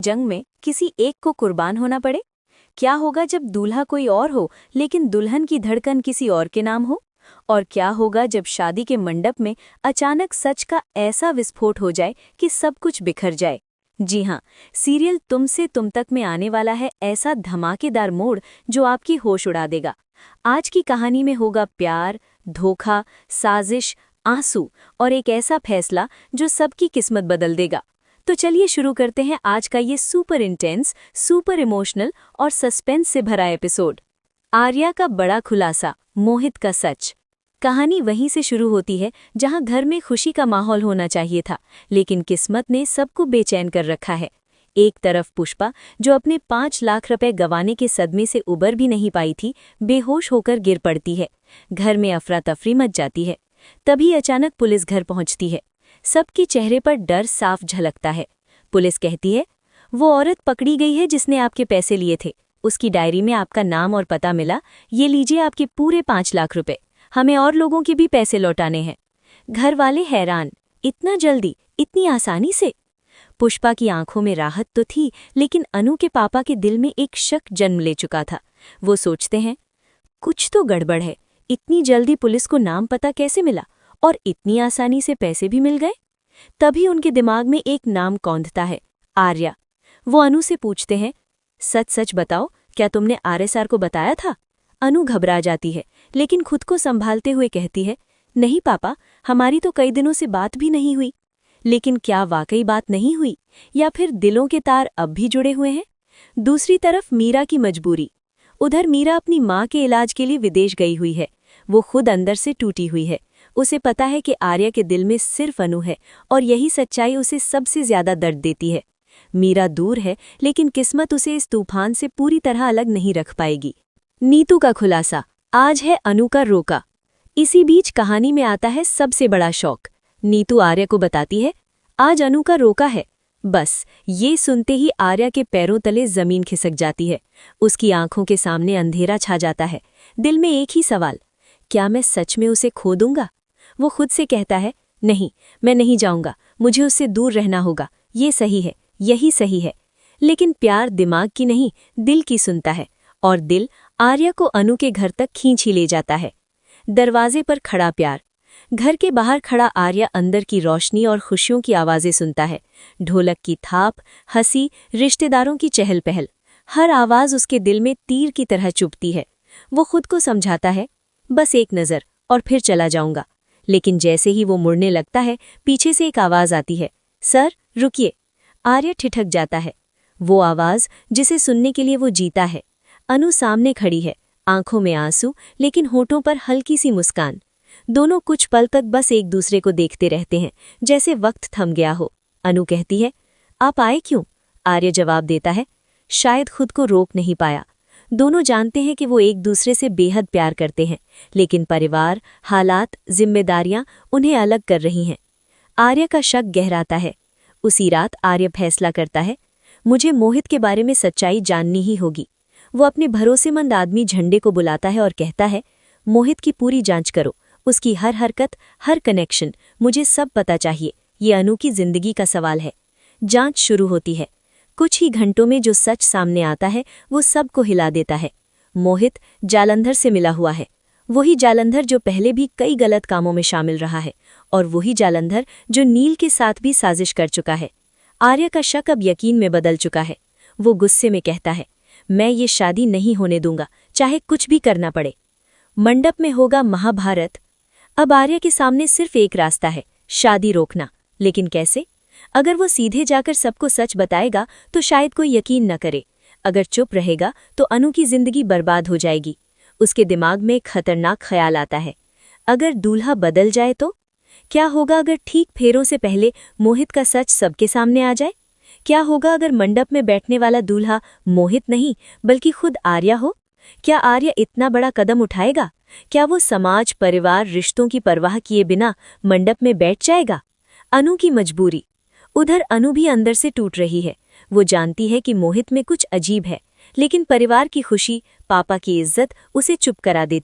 जंग में किसी एक को कुर्बान होना पड़े? क्या होगा जब दूल्हा कोई और हो लेकिन दुल्हन की धड़कन किसी और के नाम हो? और क्या होगा जब शादी के मंडप में अचानक सच का ऐसा विस्फोट हो जाए कि सब कुछ बिखर जाए? जी हाँ, सीरियल तुमसे तुम तक में आने वाला है ऐसा धमाकेदार मोड़ जो आपकी होश उड़ा देगा। आज की कहानी में होगा प्यार, धोखा, साजिश, आंसू और एक ऐसा फैसला जो सबकी किस्मत बदल देगा। तो चलिए शुरू करते हैं आज का ये सुपर इंटेंस, सुपर इमोशनल और सस्पेंस से भरा एपिसोड। आर्या का बड़ा खुलासा, मोहित का सच। कहानी वहीं से शुरू होती है जहां घर में खुशी का माहौल होना चाहिए था, लेकिन किस्मत ने सबको बेचैन कर रखा है। एक तरफ पुष्पा, जो अपने 5 लाख रुपए गंवाने के सदमे से उबर भी नहीं पाई थी, बेहोश होकर गिर पड़ती है। घर में अफरा तफरी मच जाती है। तभी अचानक पुलिस घर पहुंचती है। सबके चेहरे पर डर साफ झलकता है। पुलिस कहती है, वो औरत पकड़ी गई है जिसने आपके पैसे लिए थे। उसकी डायरी में आपका नाम और पता मिला। ये लीजिए आपके पूरे 5 लाख रुपए। हमें और लोगों के भी पैसे लौटाने हैं। घर वाले हैरान, इतना जल्दी, इतनी आसानी से? पुष्पा की आंखों में राहत तो थी, लेकिन अनु के पापा के दिल में एक शक जन्म ले चुका था। वो सोचते हैं, कुछ तो गड़बड़ है। इतनी जल्दी पुलिस को नाम पता कैसे मिला और इतनी आसानी से पैसे भी मिल गए? तभी उनके दिमाग में एक नाम कौंधता है, आर्या। वो अनु से पूछते हैं, सच सच बताओ, क्या तुमने आरएसआर को बताया था? अनु घबरा जाती है, लेकिन खुद को संभालते हुए कहती है, नहीं पापा, हमारी तो कई दिनों से बात भी नहीं हुई। लेकिन क्या वाकई बात नहीं हुई, या फिर दिलों के तार अब भी जुड़े हुए हैं? दूसरी तरफ मीरा की मजबूरी। उधर मीरा अपनी माँ के इलाज के लिए विदेश गई हुई है। वो खुद अंदर से टूटी हुई है। उसे पता है कि आर्या के दिल में सिर्फ अनु है, और यही सच्चाई उसे सबसे ज्यादा दर्द देती है। मीरा दूर है, लेकिन किस्मत उसे इस तूफान से पूरी तरह अलग नहीं रख पाएगी। नीतू का खुलासा, आज है अनु का रोका। इसी बीच कहानी में आता है सबसे बड़ा शौक। नीतू आर्या को बताती है, आज अनु का रोका है। बस ये सुनते ही आर्या के पैरों तले जमीन खिसक जाती है। उसकी आंखों के सामने अंधेरा छा जाता है। दिल में एक ही सवाल, क्या मैं सच में उसे खो दूंगा? वो खुद से कहता है, नहीं, मैं नहीं जाऊंगा, मुझे उससे दूर रहना होगा। ये सही है, यही सही है। लेकिन प्यार दिमाग की नहीं, दिल की सुनता है, और दिल आर्या को अनु के घर तक खींच ही ले जाता है। दरवाजे पर खड़ा प्यार। घर के बाहर खड़ा आर्या अंदर की रोशनी और खुशियों की आवाज़ें सुनता है। ढोलक की थाप, हंसी, रिश्तेदारों की चहल पहल, हर आवाज़ उसके दिल में तीर की तरह चुभती है। वो खुद को समझाता है, बस एक नज़र और फिर चला जाऊंगा। लेकिन जैसे ही वो मुड़ने लगता है, पीछे से एक आवाज़ आती है, सर रुकिए। आर्या ठिठक जाता है। वो आवाज़ जिसे सुनने के लिए वो जीता है। अनु सामने खड़ी है, आंखों में आंसू, लेकिन होठों पर हल्की सी मुस्कान। दोनों कुछ पल तक बस एक दूसरे को देखते रहते हैं, जैसे वक्त थम गया हो। अनु कहती है, आप आए क्यों? आर्य जवाब देता है, शायद खुद को रोक नहीं पाया। दोनों जानते हैं कि वो एक दूसरे से बेहद प्यार करते हैं, लेकिन परिवार, हालात, जिम्मेदारियां उन्हें अलग कर रही हैं। आर्य का शक गहराता है। उसी रात आर्य फैसला करता है, मुझे मोहित के बारे में सच्चाई जाननी ही होगी। वो अपने भरोसेमंद आदमी झंडे को बुलाता है और कहता है, मोहित की पूरी जांच करो, उसकी हर हरकत, हर कनेक्शन, मुझे सब पता चाहिए। ये अनु की जिंदगी का सवाल है। जांच शुरू होती है। कुछ ही घंटों में जो सच सामने आता है वो सबको हिला देता है। मोहित जालंधर से मिला हुआ है। वही जालंधर जो पहले भी कई गलत कामों में शामिल रहा है, और वही जालंधर जो नील के साथ भी साजिश कर चुका है। आर्य का शक अब यकीन में बदल चुका है। वो गुस्से में कहता है, मैं ये शादी नहीं होने दूंगा, चाहे कुछ भी करना पड़े। मंडप में होगा महाभारत। अब आर्य के सामने सिर्फ एक रास्ता है, शादी रोकना। लेकिन कैसे? अगर वो सीधे जाकर सबको सच बताएगा तो शायद कोई यकीन न करे। अगर चुप रहेगा तो अनु की जिंदगी बर्बाद हो जाएगी। उसके दिमाग में एक खतरनाक ख्याल आता है, अगर दूल्हा बदल जाए तो? क्या होगा अगर ठीक फेरों से पहले मोहित का सच सबके सामने आ जाए? क्या होगा अगर मंडप में बैठने वाला दूल्हा मोहित नहीं बल्कि खुद आर्या हो? क्या आर्य इतना बड़ा कदम उठाएगा? क्या वो समाज, परिवार, रिश्तों की परवाह किए बिना मंडप में बैठ जाएगा? अनु की मजबूरी। उधर अनु भी अंदर से टूट रही है। वो जानती है कि मोहित में कुछ अजीब है, लेकिन परिवार की खुशी, पापा की इज्जत उसे चुप करा देती।